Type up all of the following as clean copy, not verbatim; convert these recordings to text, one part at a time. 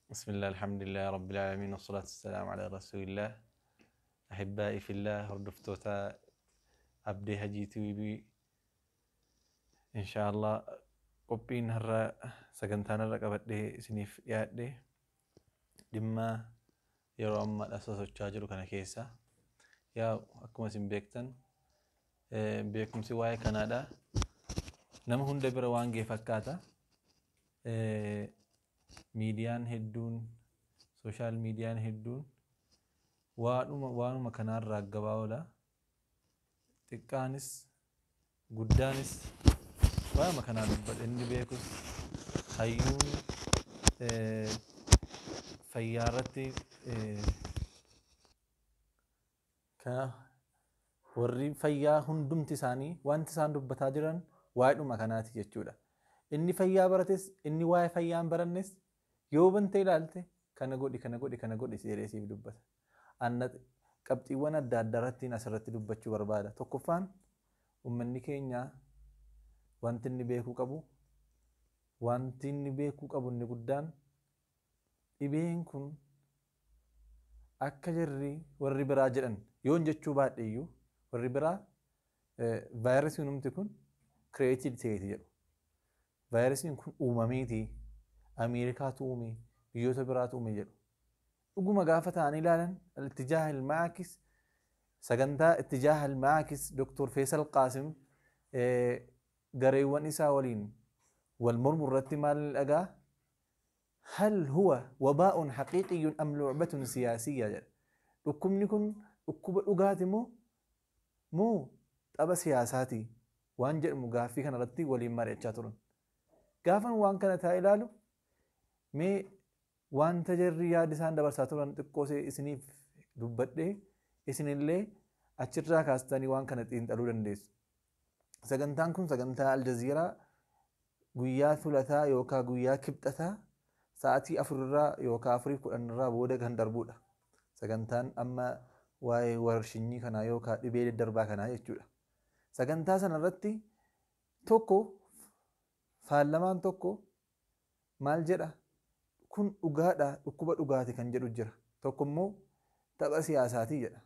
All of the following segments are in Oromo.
بسم الله الحمد لله رب العالمين والصلاة والسلام على رسول الله. أحبائي في الله هردفتوتا أبدي هجيتي بي إن شاء الله قبين هرا سكنتانا رقبت دي سنيف ياد دي دما يرو أما الأساس الشاجر كان كيسا يا أكما سنبيكتن بيكم سواي كندا نما هند بروانجي فكاتا ميديان هدون سوشال ميديان هدون وانما كنار راقبا ولا تكانس قدانس وانما كنار دبت إني بيكوس هيون فيارتي warri fayyaa hundumti isaanii wanti isaan dubbataa jiran waa'ee kanaati jechuudha. Inni fayyaa barates inni waa'ee fayyaa hin barannes yoo bante ilaalte kana godhi siif dubbata. Anna qabxiiwwan adda addaa irratti asirratti dubbachuu barbaada. Tokkoffaan uummanni keenya wanti inni beekuu qabu inni guddaan dhibeen kun akka jirri warri biraa jedhan yoon jechuu baadheeyyuu warri biraa vaayirasiin humti kun kireetii ta'eeti jedhu. Vaayirasiin kun uumameeti Ameerikaatu uume biyyoota biraatu uume jedhu. Dhuguma gaafa ta'anii ilaalan al-ittijaaha al-maakis sagantaa ittijaaha al-maakis Dr. Faisal Qaasim gareewwan isaa waliin wal mormu irratti maal dhagaa هل هو وباء حقيقي أم لعبة سياسية؟ dhukubni kun dhukkuba dhugaati moo tapha siyaasaati waan jedhamu gaaffii kana irratti waliin mari'achaa turan. Gaafan waan kana taa'ee ilaalu mee wanta jarri yaada isaan dabarsaa turan xiqqoosee isiniif dubbadhee isinillee achirraa kaastanii waan kana xiinxaluu dandeessu. Sagantaan kun sagantaa Aljaziiraa guyyaa Thulataa yookaan guyyaa Kibxataa sa'aatii 4 yookaan 4:10 booda kan darbudha. Sagantaan amma waa'ee warshinyii kanaa yookaan dhibee daddarbaa kanaa jechuudha. Sagantaa sana irratti faallamaan tokko maal jedha kun dhugaadha dhukkuba dhugaati kan jedhu jira. Tokko immoo tapha siyaasaatii jedha.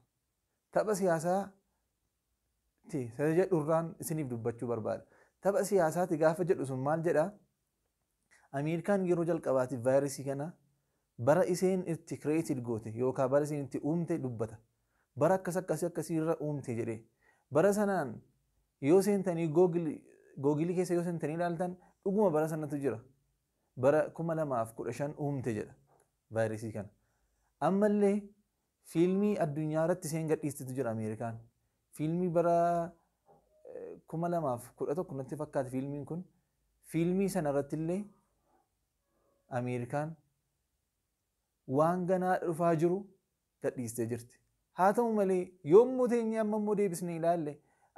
Tapha siyaasaati isa jedhurraan isiniif dubbachuu barbaada. Tapha siyaasaati gaafa jedhu sun maal jedha Ameerikaan yeroo jalqabaatiif vaayirasii kana bara iseen itti kireetii goote yookaan bara iseen itti uumte dubbata. Bara akkasii irra uumte jedhee. Bara sanaan yoo seentanii googilii keessa yoo seentanii ilaaltan dhuguma bara sanatu jira. Bara 2015 uumte jedha vaayirasii kana. Ammallee fiilmii addunyaa irratti iseen gadhiistetu jira Ameerikaan. Fiilmii bara 2011 natti fakkaata fiilmiin kun. Fiilmii sana irratti illee Ameerikaan waan ganaa dhufaa jiru gadhiistee jirti. Haa ta'u malee yommuu teenyee amma immoo deebisnee ilaalle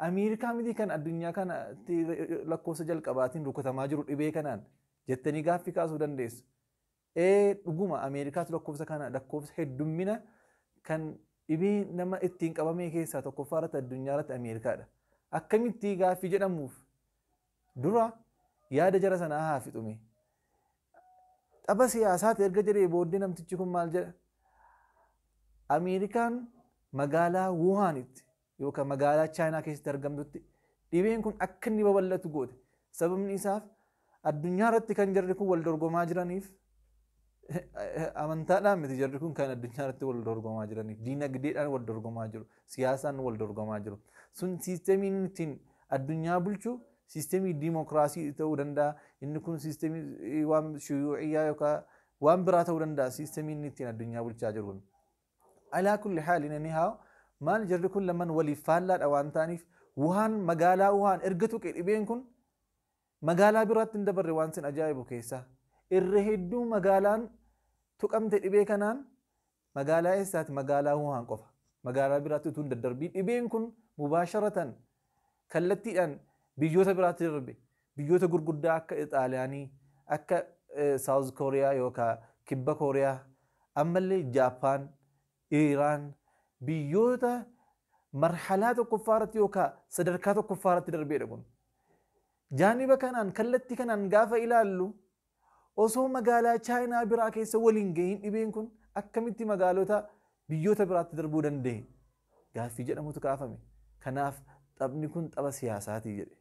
Ameerikaa miti kan addunyaa kana lakkoofsa jalqabaatiin rukutamaa jiru dhibee kanaan jettanii gaaffii kaasuu dandeessu. Dhuguma Ameerikaatu lakkoofsa heddummina kan dhibee nama ittiin qabamee keessaa tokkoffaa irratti addunyaa irratti Ameerikaadha. Akkamitti gaaffii jedhamuuf dura yaada jara sanaa haa fixume. Tapha siyaasaati erga jedhee booddee namtichi kun maal jedha? Ameerikaan magaalaa Wuhaanitti yookaan magaalaa Chaayinaa keessatti argamtutti dhibeen kun akka inni babal'atu goote. Sababni isaaf addunyaa irratti kan jarri kun wal dorgomaa jiraniif amantaadhaan miti jarri kun kan addunyaa irratti wal dorgomaa jiraniif diinagdeedhaan wal dorgomaa jiru siyaasaan wal dorgomaa jiru. Sun siistemiin ittiin addunyaa bulchu sistemii diimokiraasii ta'uu danda'a. Inni kun sistemii waan shuyuuciyyaa yookaan waan biraa ta'uu danda'a sistemiin ittiin addunyaa bulchaa jiru. Alaa kulli haaliin inni haa maal jarri kun lamaan waliif faallaadha waan ta'aniif Wuhaan magaalaa Wuhaan erga tuqe dhibeen kun magaalaa biraatti hin dabarre waan sin ajaa'ibu keessaa. Irra hedduu magaalaan tuqamte dhibee kanaan magaalaa eessaati magaalaa Wuhaan qofa. Magaalaa biraatti utuu hin daddarbii dhibeen kun mubaasharatan kallattiidhaan biyyoota biraatti darbe. Biyyoota gurguddaa akka Ixaaliyaanii, akka Saawuz Kooriyaa yookaan Kibba Kooriyaa, ammallee Jaappaan, Iiraan biyyoota marhalaa tokkoffaa irratti yookaan sadarkaa tokkoffaa irratti darbeedha kun. Jaaniba kanaan kallattii kanaan gaafa ilaallu osoo magaalaa chaayinaa biraa keessa waliin gahin dhibeen kun akkamitti magaalota biyyoota biraatti darbuu danda'e gaaffii jedhamutu kaafame. Kanaaf taphni kun tapha siyaasaatii jedhe.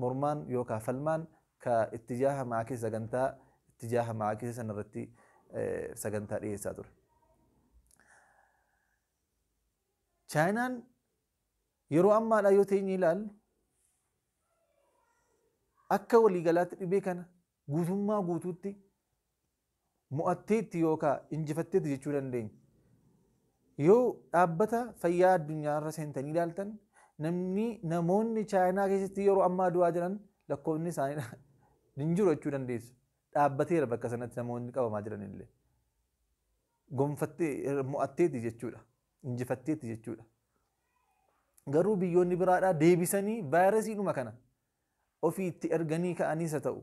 Mormaan yookaan falmaan ka ittijaaha maakii sagantaa ittijaaha maakii sanarratti sagantaa dhiyeessaa ture. Chaayinaan yeroo ammaadhaa yoo teenye ilaallu akka waliigalaatti dhibee kana guutummaa guutuutti mo'atteetti yookaan injifatteetti jechuu dandeenya. Yoo dhaabbata fayyaa addunyaarra seentanii ilaaltan namoonni chaayinaa keessatti yeroo ammaa du'aa jiran lakkoofni isaanii hin jiru jechuu dandeessu. Dhaabbateera bakka sanatti namoonni qabamaa jiran illee. Gonfattee mo'atteetti jechuudha. Injifatteetti jechuudha. Garuu biyyoonni biraadhaa deebisanii vaayirasiidhuma kana ofii itti erganii ka'aniis haa ta'u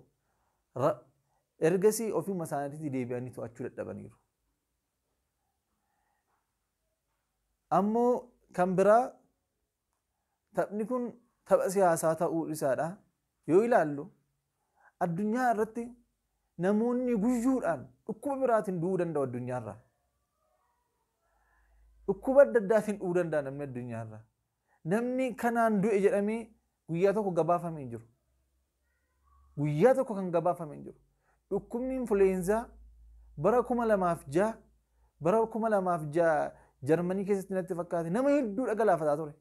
ergasii ofiima isaaniitti deebi'anii to'achuu dadhabaniiru. Ammoo kan biraa taphni kun tapha siyaasaa ta'uu isaadha. Yoo ilaallu addunyaa irratti namoonni guyyuudhaan dhukkuba biraatiin du'uu danda'u addunyaarraa. Dhukkuba adda addaatiin du'uu danda'a namni addunyaarraa. Namni kanaan du'e jedhamee guyyaa tokko gabaafamee hin jiru. Guyyaa tokko kan gabaafamee hin jiru. Dhukkubni influenza bara 2006 bara 2006 Jarmanii keessatti natti fakkaate nama hedduu galaafataa ture.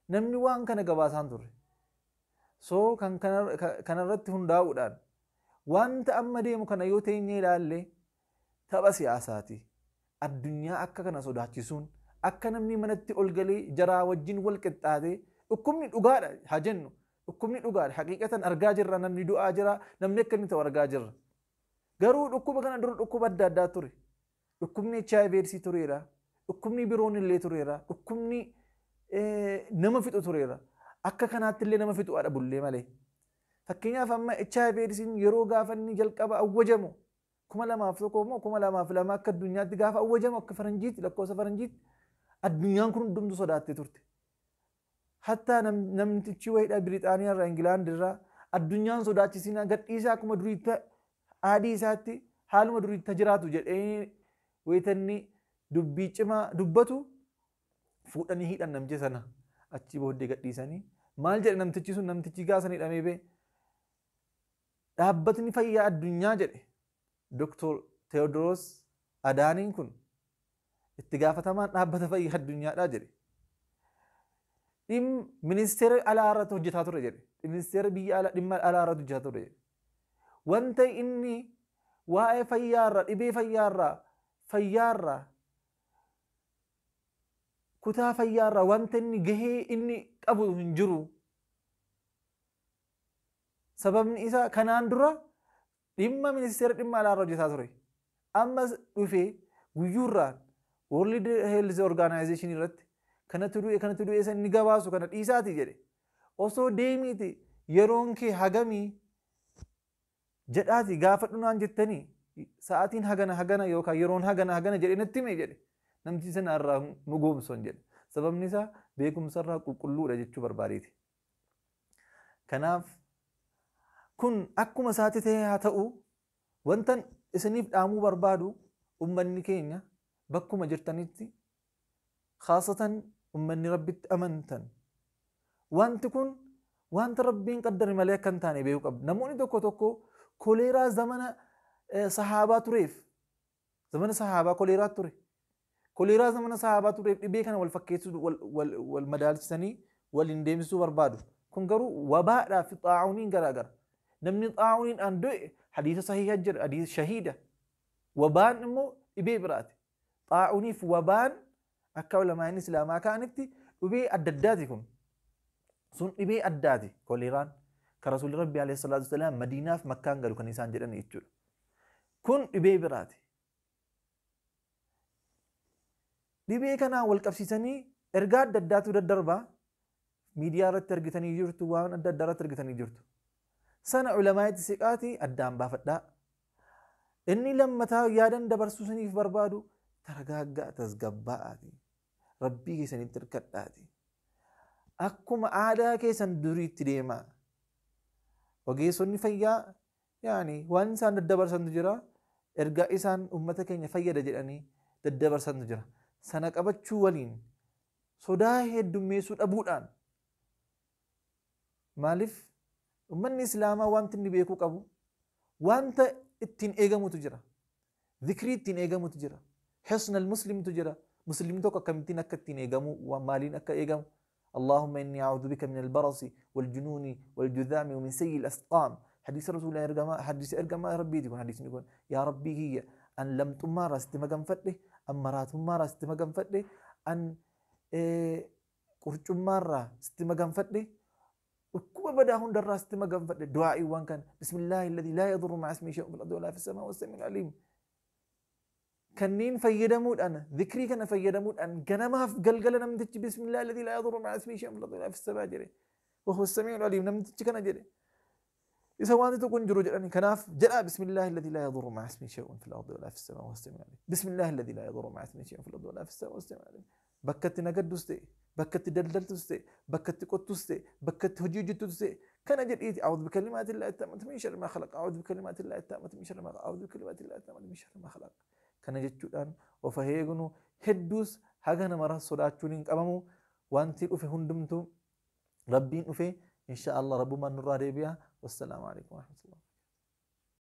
Namni waan kana gabaasaan ture. So kan kanarratti hundaa'uudhaan wanta amma deemu kana yoo teenyee ilaalle tapha siyaasaati. Addunyaa akka kana sodaachisuun akka namni manatti ol galee jaraa wajjin wal qixxaatee dhukkubni dhugaadha haa jennu. Dhukkubni dhugaadha. Haqiiqatan argaa jirra namni du'aa jira namni akka inni ta'u argaa jirra. Garuu dhukkuba kana dura dhukkuba adda addaa ture. Dhukkubni HIV tureera. Dhukkubni biroon illee tureera. Dhukkubni nama fixu tureera. Akka kanaatti illee nama fixu bullee malee. Fakkeenyaaf amma HIV yeroo gaafa inni jalqaba awwajamu 2001 moo 2002 akka addunyaatti gaafa awwajamu akka faranjiitti lakkoofsa faranjiitti addunyaan kun hundumtu sodaattee turte. Hattaa namtichi wayiidha Biriitaaniyaa irraa Ingilaandi irraa addunyaan sodaachisinaa gadhiisaa akkuma duriitti aadii isaatti haaluma duriitti jiraatu jedhee wayitanni dubbii cimaa dubbatu fuudhanii hidhan namticha sana achi booddee gadhiisanii maal jedhe namtichi sun namtichi gaasanii dhamee bee dhaabbatni fayyaa addunyaa jedhe Dr. Tewoodiroos Adaaniin kun itti gaafatamaan dhaabbata fayyaa addunyaadhaa jedhe. Ministeera alaa irratti hojjetaa ture jedhe. Ministeera biyya dhimma alaa irratti hojjetaa ture jedhe. Wanta inni waa'ee fayyaarraa dhibee fayyaarraa kutaa fayyaarraa wanta inni gahee inni qabu hin jiru. Sababni isaa kanaan dura dhimma ministeera dhimma alaa irra hojjetaa ture. Ammas dhufee guyyuurraan World Health Organization irratti kanatu du'e san ni gabaasu kana dhiisaati jedhe. Osoo deemiiti yeroon kee hagamii jedhaati gaafa dhunaan jettanii sa'aatiin hagana yookaan yeroon hagana jedhe natti hime jedhe. Namtichi sana irraa nu goomson jedhe. Sababni isaa beekumsa irraa qulqulluudha jechuu barbaadeeti. Kanaaf kun akkuma isaatti ta'e haa ta'u wantan isiniif dhaamuu barbaadu ummanni keenya bakkuma jirtanitti khaasatan ummanni rabbitti amantan wanti kun wanta rabbiin qaddare malee akka hin taane beekuu qabdu. Namoonni tokko koleeraa zamana sahaabaa tureef zamana sahaabaa koleeraa ture. Koleeraa zamana sahaabaa tureef dhibee kana wal fakkeessuu wal madaalchisanii waliin deemsisuu barbaadu. Kun garuu wabaadhaa fi xaa'uuniin garaagara. Namni xaa'uuniidhaan du'e hadiisa sahiha jira hadiisa shahiida. Wabaan immoo dhibee biraati. Xaa'uuniif wabaan akka ulamaan islaamaa kaanitti dhibee adda addaati kun. Sun dhibee addaati koleeraan. Ka rasuulli rabbii alayhi salaatu wasalaam madiinaaf makkaan galu kan isaan jedhan jechuudha. Kun dhibee biraati. Dhibee kanaan wal qabsiisanii ergaa adda addaatu daddarbaa miidiyaa irratti argitanii jirtu waan adda addaa irratti argitanii jirtu. Sana ulamaayiti siqaatii addaan baafadhaa. Inni lammataa yaadan dabarsuu saniif barbaadu targaaggaa tasgabbaa'aati. Rabbii keessanitti hirkadhaati. Akkuma aadaa keessan duriitti deemaa. Ogeessonni fayyaa yaani waan isaan daddabarsantu jira ergaa isaan ummata keenya fayyada jedhanii daddabarsantu jira sana qabachuu waliin sodaa heddummeessuu dhabuudhaan maaliif ummanni islaamaa wanti inni beekuu qabu wanta ittiin eegamutu jira dhikrii ittiin eegamutu jira hisnal muslimtu jira muslimni tokko akkamittiin akka ittiin eegamu maaliin akka eegamu اللهم إني أعوذ بك من البرص والجنون والجذام ومن سيء الأسقام حديث رسول الله إرجما حديث إرجما ربي يقول حديث يقول يا ربي هي أن لم تمارس استمجم فتله أم مرات تمارس استمجم فتله أن قرش مرة استمجم فتله وكما بدأهم درس استمجم فتله دعائي وان كان بسم الله الذي لا يضر مع اسمه شيء في الأرض ولا في السماء والسميع العليم كنين فيدمود أنا ذكري كان فيدمود أن كان ما في قلقل نمتج بسم الله الذي لا يضر مع اسمه شيء في الأرض ولا في السماء جري وهو السميع العليم نمتج كان جري إذا وانت تكون جرو جراني كناف جرى بسم الله الذي لا يضر مع اسمه شيء في الأرض ولا في السماء وهو السميع العليم بسم الله الذي لا يضر مع اسمه شيء في الأرض ولا في السماء وهو السميع العليم بكت نقدستي بكت دلدلتستي بكت قطستي بكت هجيجتستي كان جري أعوذ بكلمات الله التامة من شر ما خلق أعوذ بكلمات الله التامة من شر ما أعوذ بكلمات الله التامة من شر ما خلق كان جتشودان وفهيغنو هدوس هاغنا مرة صداچونين قبمو وانتي أفه هندمتو ربين أفه إن شاء الله رب من نرى ربيا والسلام عليكم ورحمة الله